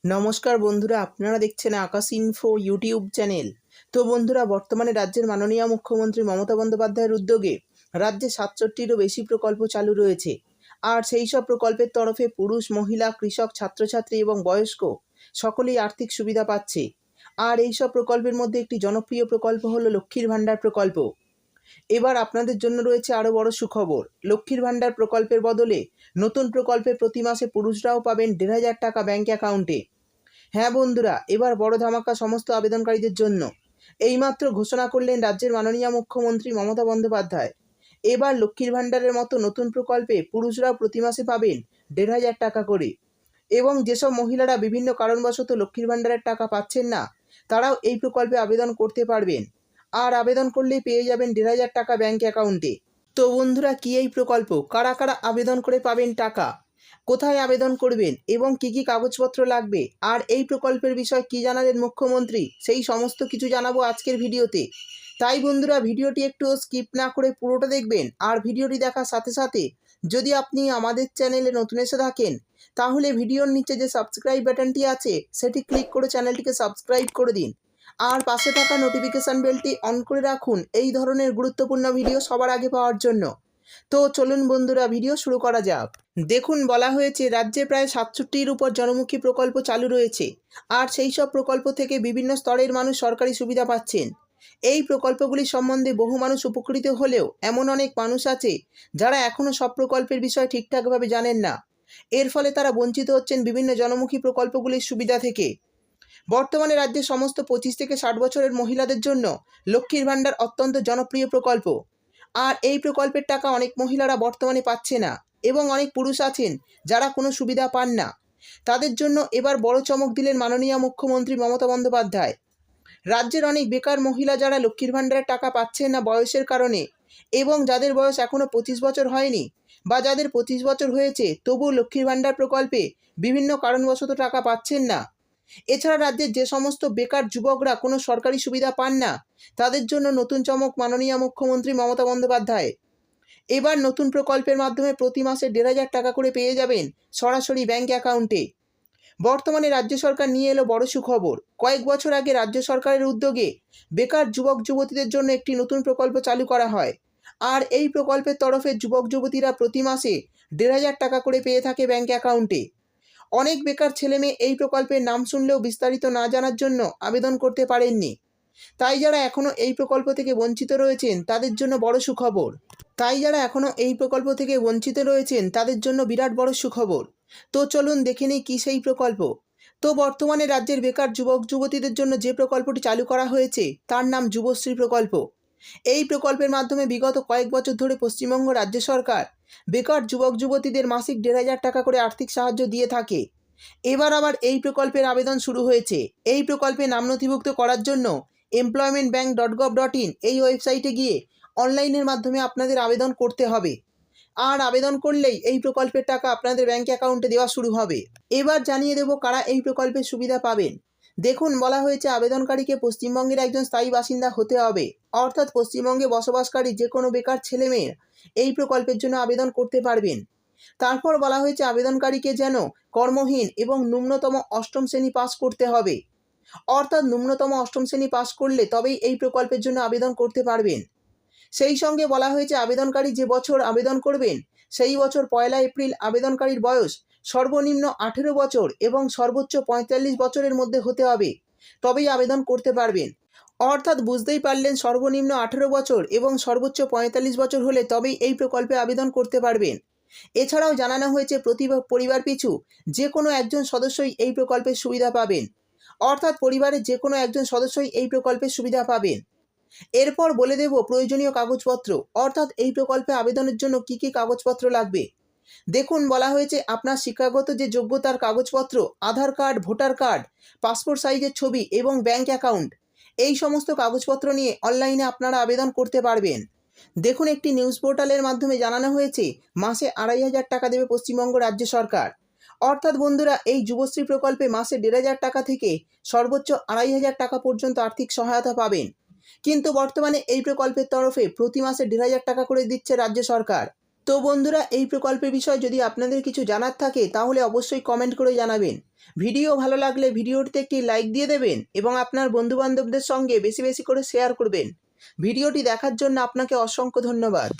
নমস্কার বন্ধুরা, আপনারা দেখছেন আকাশ ইনফো ইউটিউব চ্যানেল। তো বন্ধুরা, বর্তমানে রাজ্যের মাননীয় মুখ্যমন্ত্রী মমতা বন্দ্যোপাধ্যায়ের উদ্যোগে রাজ্যে ৬৭টিরও বেশি প্রকল্প চালু রয়েছে। আর সেই সব প্রকল্পের তরফে পুরুষ, মহিলা, কৃষক, ছাত্রছাত্রী এবং বয়স্ক সকলেই আর্থিক সুবিধা পাচ্ছে। আর এই সব প্রকল্পের মধ্যে একটি জনপ্রিয় প্রকল্প হলো লক্ষ্মীর ভাণ্ডার প্রকল্প। এবার আপনাদের জন্য রয়েছে আরও বড় সুখবর। লক্ষ্মীর ভাণ্ডার প্রকল্পের বদলে নতুন প্রকল্পে প্রতি মাসে পুরুষরাও পাবেন ১,৫০০ টাকা ব্যাঙ্ক অ্যাকাউন্টে। হ্যাঁ বন্ধুরা, এবার বড় ধামাকা সমস্ত আবেদনকারীদের জন্য। এইমাত্র ঘোষণা করলেন রাজ্যের মাননীয় মুখ্যমন্ত্রী মমতা বন্দ্যোপাধ্যায়। এবার লক্ষ্মীর ভাণ্ডারের মতো নতুন প্রকল্পে পুরুষরাও প্রতি মাসে পাবেন ১,৫০০ টাকা করে। এবং যেসব মহিলারা বিভিন্ন কারণবশত লক্ষ্মীর ভাণ্ডারের টাকা পাচ্ছেন না, তারাও এই প্রকল্পে আবেদন করতে পারবেন। আর আবেদন করলেই পেয়ে যাবেন ১,৫০০ টাকা ব্যাঙ্ক অ্যাকাউন্টে। তো বন্ধুরা, কী এই প্রকল্প, কারা কারা আবেদন করে পাবেন টাকা, কোথায় আবেদন করবেন এবং কী কী কাগজপত্র লাগবে, আর এই প্রকল্পের বিষয়ে কী জানালেন মুখ্যমন্ত্রী, সেই সমস্ত কিছু জানাবো আজকের ভিডিওতে। তাই বন্ধুরা, ভিডিওটি একটু স্কিপ না করে পুরোটা দেখবেন। আর ভিডিওটি দেখার সাথে সাথে যদি আপনি আমাদের চ্যানেলে নতুন এসে থাকেন, তাহলে ভিডিওর নিচে যে সাবস্ক্রাইব বাটনটি আছে সেটি ক্লিক করে চ্যানেলটিকে সাবস্ক্রাইব করে দিন। আর পাশে থাকা নোটিফিকেশান বেলটি অন করে রাখুন এই ধরনের গুরুত্বপূর্ণ ভিডিও সবার আগে পাওয়ার জন্য। তো চলুন বন্ধুরা, ভিডিও শুরু করা যাক। দেখুন, বলা হয়েছে রাজ্যে প্রায় ৬৭টির উপর জনমুখী প্রকল্প চালু রয়েছে। আর সেই সব প্রকল্প থেকে বিভিন্ন স্তরের মানুষ সরকারি সুবিধা পাচ্ছেন। এই প্রকল্পগুলি সম্বন্ধে বহু মানুষ উপকৃত হলেও এমন অনেক মানুষ আছে যারা এখনও সব প্রকল্পের বিষয় ঠিকঠাকভাবে জানেন না। এর ফলে তারা বঞ্চিত হচ্ছেন বিভিন্ন জনমুখী প্রকল্পগুলির সুবিধা থেকে। বর্তমানে রাজ্যের সমস্ত ২৫ থেকে ৬০ বছরের মহিলাদের জন্য লক্ষ্মীর ভাণ্ডার অত্যন্ত জনপ্রিয় প্রকল্প। আর এই প্রকল্পের টাকা অনেক মহিলারা বর্তমানে পাচ্ছে না এবং অনেক পুরুষ আছেন যারা কোনো সুবিধা পান না। তাদের জন্য এবার বড় চমক দিলেন মাননীয় মুখ্যমন্ত্রী মমতা বন্দ্যোপাধ্যায়। রাজ্যের অনেক বেকার মহিলা যারা লক্ষ্মীর ভাণ্ডারের টাকা পাচ্ছেন না বয়সের কারণে, এবং যাদের বয়স এখনও ২৫ বছর হয়নি, বা যাদের ২৫ বছর হয়েছে তবুও লক্ষ্মীর ভাণ্ডার প্রকল্পে বিভিন্ন কারণবশত টাকা পাচ্ছেন না। এছাড়া রাজ্যের যে সমস্ত বেকার যুবকরা কোনো সরকারি সুবিধা পান না, তাদের জন্য নতুন চমক মাননীয় মুখ্যমন্ত্রী মমতা বন্দ্যোপাধ্যায়। এবার নতুন প্রকল্পের মাধ্যমে প্রতি মাসে ১,৫০০ টাকা করে পেয়ে যাবেন সরাসরি ব্যাঙ্ক অ্যাকাউন্টে। বর্তমানে রাজ্য সরকার নিয়ে এলো বড় সুখবর। কয়েক বছর আগে রাজ্য সরকারের উদ্যোগে বেকার যুবক যুবতীদের জন্য একটি নতুন প্রকল্প চালু করা হয়। আর এই প্রকল্পের তরফে যুবক যুবতীরা প্রতি মাসে ১,৫০০ টাকা করে পেয়ে থাকে ব্যাঙ্ক অ্যাকাউন্টে। অনেক বেকার ছেলেমেয়ে এই প্রকল্পের নাম শুনলেও বিস্তারিত না জানার জন্য আবেদন করতে পারেননি। তাই যারা এখনও এই প্রকল্প থেকে বঞ্চিত রয়েছেন তাদের জন্য বড় সুখবর। বিরাট বড় সুখবর। তো চলুন দেখে নিই কী সেই প্রকল্প। তো বর্তমানে রাজ্যের বেকার যুবক যুবতীদের জন্য যে প্রকল্পটি চালু করা হয়েছে তার নাম যুবশ্রী প্রকল্প। এই প্রকল্পের মাধ্যমে বিগত কয়েক বছর ধরে পশ্চিমবঙ্গ রাজ্য সরকার বেকার যুবক যুবতীদের মাসিক ১,৫০০ টাকা করে আর্থিক সাহায্য দিয়ে থাকে। এবার আবার এই প্রকল্পের আবেদন শুরু হয়েছে। এই প্রকল্পে নাম নথিভুক্ত করার জন্য employmentbank.gov.in এই ওয়েবসাইটে গিয়ে অনলাইনের মাধ্যমে আপনাদের আবেদন করতে হবে। আর আবেদন করলেই এই প্রকল্পের টাকা আপনাদের ব্যাঙ্ক অ্যাকাউন্টে দেওয়া শুরু হবে। এবার জানিয়ে দেব কারা এই প্রকল্পের সুবিধা পাবেন। দেখুন, বলা হয়েছে আবেদনকারীকে পশ্চিমবঙ্গের একজন স্থায়ী বাসিন্দা হতে হবে, অর্থাৎ পশ্চিমবঙ্গে বসবাসকারী যে কোনো বেকার ছেলেমেয়ে এই প্রকল্পের জন্য আবেদন করতে পারবেন। তারপর বলা হয়েছে আবেদনকারীকে যেন কর্মহীন এবং ন্যূনতম অষ্টম শ্রেণী পাস করতে হবে, অর্থাৎ ন্যূনতম অষ্টম শ্রেণী পাস করলে তবেই এই প্রকল্পের জন্য আবেদন করতে পারবেন। সেই সঙ্গে বলা হয়েছে আবেদনকারী যে বছর আবেদন করবেন সেই বছর ১লা এপ্রিল আবেদনকারীর বয়স সর্বনিম্ন ১৮ বছর এবং সর্বোচ্চ ৪৫ বছরের মধ্যে হতে হবে, তবেই আবেদন করতে পারবেন। অর্থাৎ বুঝতেই পারলেন, সর্বনিম্ন ১৮ বছর এবং সর্বোচ্চ ৪৫ বছর হলে তবেই এই প্রকল্পে আবেদন করতে পারবেন। এছাড়াও জানানো হয়েছে প্রতি পরিবার পিছু যে কোনো একজন সদস্যই এই প্রকল্পের সুবিধা পাবেন, অর্থাৎ পরিবারের যে কোনো একজন সদস্যই এই প্রকল্পের সুবিধা পাবেন। এরপর বলে দেব প্রয়োজনীয় কাগজপত্র, অর্থাৎ এই প্রকল্পে আবেদনের জন্য কী কী কাগজপত্র লাগবে। দেখুন, বলা হয়েছে আপনার শিক্ষাগত যে যোগ্যতার কাগজপত্র, আধার কার্ড, ভোটার কার্ড, পাসপোর্ট সাইজের ছবি এবং ব্যাঙ্ক অ্যাকাউন্ট, এই সমস্ত কাগজপত্র নিয়ে অনলাইনে আপনারা আবেদন করতে পারবেন। দেখুন, একটি নিউজ পোর্টালের মাধ্যমে জানানো হয়েছে মাসে ২,৫০০ টাকা দেবে পশ্চিমবঙ্গ রাজ্য সরকার। অর্থাৎ বন্ধুরা, এই যুবশ্রী প্রকল্পে মাসে ১,৫০০ টাকা থেকে সর্বোচ্চ ২,৫০০ টাকা পর্যন্ত আর্থিক সহায়তা পাবেন। কিন্তু বর্তমানে এই প্রকল্পের তরফে প্রতি মাসে ১,৫০০ টাকা করে দিচ্ছে রাজ্য সরকার। তো বন্ধুরা, এই প্রকল্পের বিষয়ে যদি আপনাদের কিছু জানার থাকে তাহলে অবশ্যই কমেন্ট করে জানাবেন। ভিডিও ভালো লাগলে ভিডিওটিতে একটি লাইক দিয়ে দেবেন এবং আপনার বন্ধুবান্ধবদের সঙ্গে বেশি বেশি করে শেয়ার করবেন। ভিডিওটি দেখার জন্য আপনাকে অসংখ্য ধন্যবাদ।